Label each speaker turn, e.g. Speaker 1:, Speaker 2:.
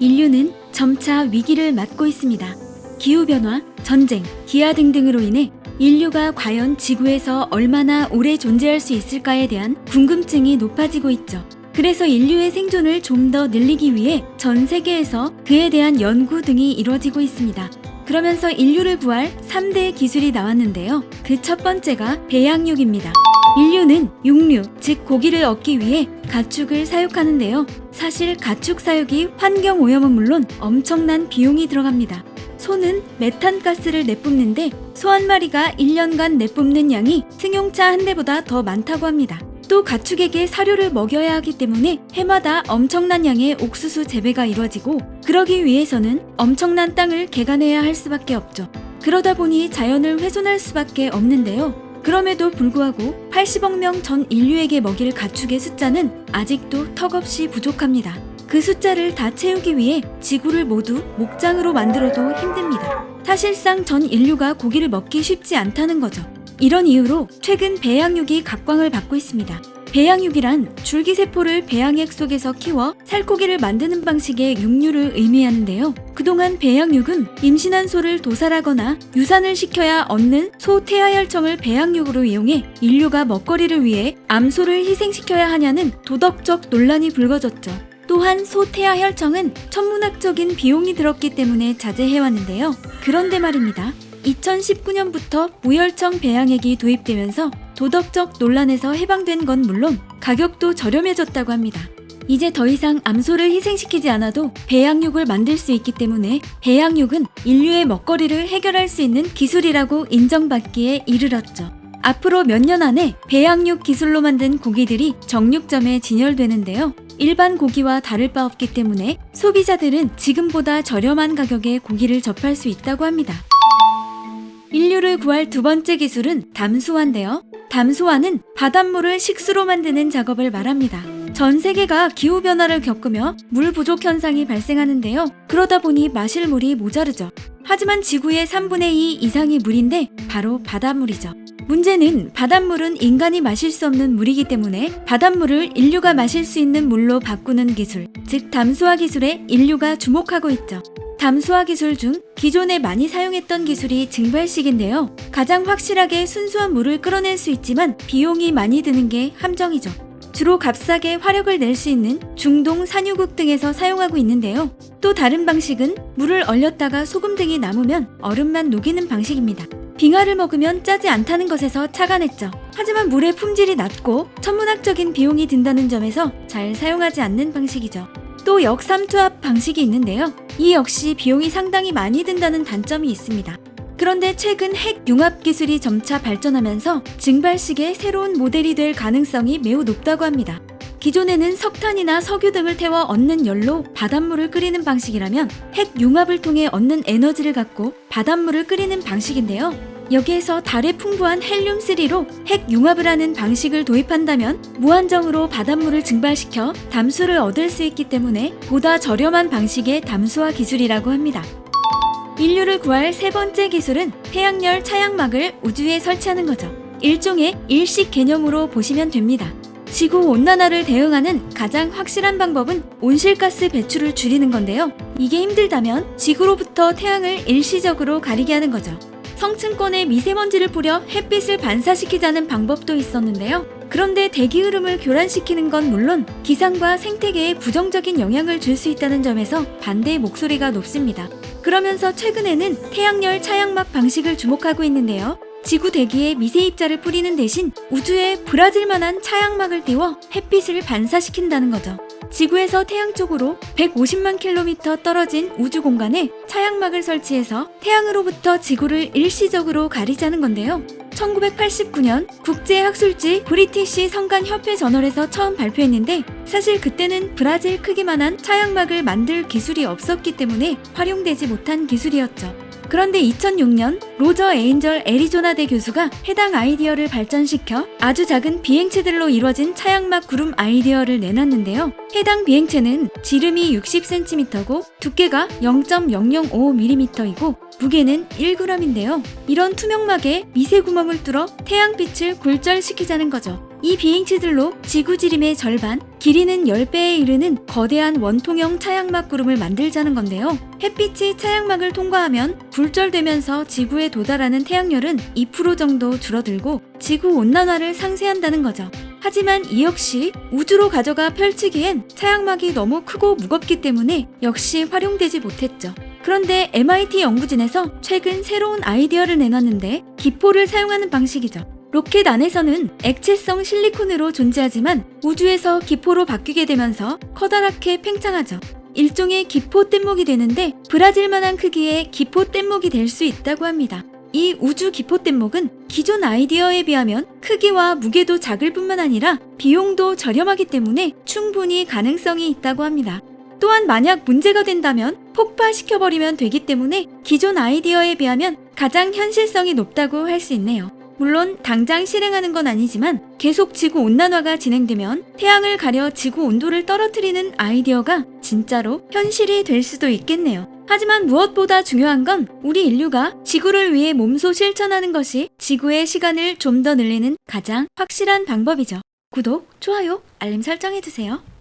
Speaker 1: 인류는 점차 위기를 맞고 있습니다. 기후변화, 전쟁, 기아 등등으로 인해 인류가 과연 지구에서 얼마나 오래 존재할 수 있을까에 대한 궁금증이 높아지고 있죠. 그래서 인류의 생존을 좀 더 늘리기 위해 전 세계에서 그에 대한 연구 등이 이루어지고 있습니다. 그러면서 인류를 구할 3대 기술이 나왔는데요. 그 첫 번째가 배양육입니다. 인류는 육류, 즉 고기를 얻기 위해 가축을 사육하는데요. 사실 가축 사육이 환경오염은 물론 엄청난 비용이 들어갑니다. 소는 메탄가스를 내뿜는데 소 한 마리가 1년간 내뿜는 양이 승용차 한 대보다 더 많다고 합니다. 또 가축에게 사료를 먹여야 하기 때문에 해마다 엄청난 양의 옥수수 재배가 이루어지고, 그러기 위해서는 엄청난 땅을 개간해야 할 수밖에 없죠. 그러다 보니 자연을 훼손할 수밖에 없는데요. 그럼에도 불구하고 80억 명 전 인류에게 먹일 가축의 숫자는 아직도 턱없이 부족합니다. 그 숫자를 다 채우기 위해 지구를 모두 목장으로 만들어도 힘듭니다. 사실상 전 인류가 고기를 먹기 쉽지 않다는 거죠. 이런 이유로 최근 배양육이 각광을 받고 있습니다. 배양육이란 줄기세포를 배양액 속에서 키워 살코기를 만드는 방식의 육류를 의미하는데요. 그동안 배양육은 임신한 소를 도살하거나 유산을 시켜야 얻는 소 태아혈청을 배양육으로 이용해 인류가 먹거리를 위해 암소를 희생시켜야 하냐는 도덕적 논란이 불거졌죠. 또한 소 태아혈청은 천문학적인 비용이 들었기 때문에 자제해왔는데요. 그런데 말입니다. 2019년부터 무혈청 배양액이 도입되면서 도덕적 논란에서 해방된 건 물론 가격도 저렴해졌다고 합니다. 이제 더 이상 암소를 희생시키지 않아도 배양육을 만들 수 있기 때문에 배양육은 인류의 먹거리를 해결할 수 있는 기술이라고 인정받기에 이르렀죠. 앞으로 몇 년 안에 배양육 기술로 만든 고기들이 정육점에 진열되는데요. 일반 고기와 다를 바 없기 때문에 소비자들은 지금보다 저렴한 가격에 고기를 접할 수 있다고 합니다. 인류를 구할 두 번째 기술은 담수화인데요. 담수화는 바닷물을 식수로 만드는 작업을 말합니다. 전 세계가 기후변화를 겪으며 물 부족 현상이 발생하는데요. 그러다 보니 마실 물이 모자르죠. 하지만 지구의 3분의 2 이상이 물인데 바로 바닷물이죠. 문제는 바닷물은 인간이 마실 수 없는 물이기 때문에 바닷물을 인류가 마실 수 있는 물로 바꾸는 기술, 즉 담수화 기술에 인류가 주목하고 있죠. 담수화 기술 중 기존에 많이 사용했던 기술이 증발식인데요. 가장 확실하게 순수한 물을 끌어낼 수 있지만 비용이 많이 드는 게 함정이죠. 주로 값싸게 화력을 낼 수 있는 중동 산유국 등에서 사용하고 있는데요. 또 다른 방식은 물을 얼렸다가 소금 등이 남으면 얼음만 녹이는 방식입니다. 빙하를 먹으면 짜지 않다는 것에서 착안했죠. 하지만 물의 품질이 낮고 천문학적인 비용이 든다는 점에서 잘 사용하지 않는 방식이죠. 또 역삼투압 방식이 있는데요. 이 역시 비용이 상당히 많이 든다는 단점이 있습니다. 그런데 최근 핵 융합 기술이 점차 발전하면서 증발식의 새로운 모델이 될 가능성이 매우 높다고 합니다. 기존에는 석탄이나 석유 등을 태워 얻는 열로 바닷물을 끓이는 방식이라면 핵 융합을 통해 얻는 에너지를 갖고 바닷물을 끓이는 방식인데요. 여기에서 달에 풍부한 헬륨3로 핵 융합을 하는 방식을 도입한다면 무한정으로 바닷물을 증발시켜 담수를 얻을 수 있기 때문에 보다 저렴한 방식의 담수화 기술이라고 합니다. 인류를 구할 세 번째 기술은 태양열 차양막을 우주에 설치하는 거죠. 일종의 일식 개념으로 보시면 됩니다. 지구온난화를 대응하는 가장 확실한 방법은 온실가스 배출을 줄이는 건데요. 이게 힘들다면 지구로부터 태양을 일시적으로 가리게 하는 거죠. 성층권에 미세먼지를 뿌려 햇빛을 반사시키자는 방법도 있었는데요. 그런데 대기 흐름을 교란시키는 건 물론 기상과 생태계에 부정적인 영향을 줄 수 있다는 점에서 반대의 목소리가 높습니다. 그러면서 최근에는 태양열 차양막 방식을 주목하고 있는데요. 지구 대기에 미세입자를 뿌리는 대신 우주에 브라질만한 차양막을 띄워 햇빛을 반사시킨다는 거죠. 지구에서 태양 쪽으로 150만 킬로미터 떨어진 우주 공간에 차양막을 설치해서 태양으로부터 지구를 일시적으로 가리자는 건데요. 1989년 국제학술지 브리티시 성간협회 저널에서 처음 발표했는데 사실 그때는 브라질 크기만한 차양막을 만들 기술이 없었기 때문에 활용되지 못한 기술이었죠. 그런데 2006년 로저 에인절 애리조나대 교수가 해당 아이디어를 발전시켜 아주 작은 비행체들로 이루어진 차양막 구름 아이디어를 내놨는데요. 해당 비행체는 지름이 60cm고 두께가 0.005mm이고 무게는 1g인데요. 이런 투명막에 미세 구멍을 뚫어 태양빛을 굴절시키자는 거죠. 이 비행체들로 지구 지림의 절반, 길이는 10배에 이르는 거대한 원통형 차양막 구름을 만들자는 건데요. 햇빛이 차양막을 통과하면 굴절되면서 지구에 도달하는 태양열은 2% 정도 줄어들고 지구 온난화를 상쇄한다는 거죠. 하지만 이 역시 우주로 가져가 펼치기엔 차양막이 너무 크고 무겁기 때문에 역시 활용되지 못했죠. 그런데 MIT 연구진에서 최근 새로운 아이디어를 내놨는데 기포를 사용하는 방식이죠. 로켓 안에서는 액체성 실리콘으로 존재하지만 우주에서 기포로 바뀌게 되면서 커다랗게 팽창하죠. 일종의 기포 뗏목이 되는데 브라질만한 크기의 기포 뗏목이 될 수 있다고 합니다. 이 우주 기포 뗏목은 기존 아이디어에 비하면 크기와 무게도 작을 뿐만 아니라 비용도 저렴하기 때문에 충분히 가능성이 있다고 합니다. 또한 만약 문제가 된다면 폭파시켜버리면 되기 때문에 기존 아이디어에 비하면 가장 현실성이 높다고 할 수 있네요. 물론 당장 실행하는 건 아니지만 계속 지구 온난화가 진행되면 태양을 가려 지구 온도를 떨어뜨리는 아이디어가 진짜로 현실이 될 수도 있겠네요. 하지만 무엇보다 중요한 건 우리 인류가 지구를 위해 몸소 실천하는 것이 지구의 시간을 좀 더 늘리는 가장 확실한 방법이죠. 구독, 좋아요, 알림 설정해주세요.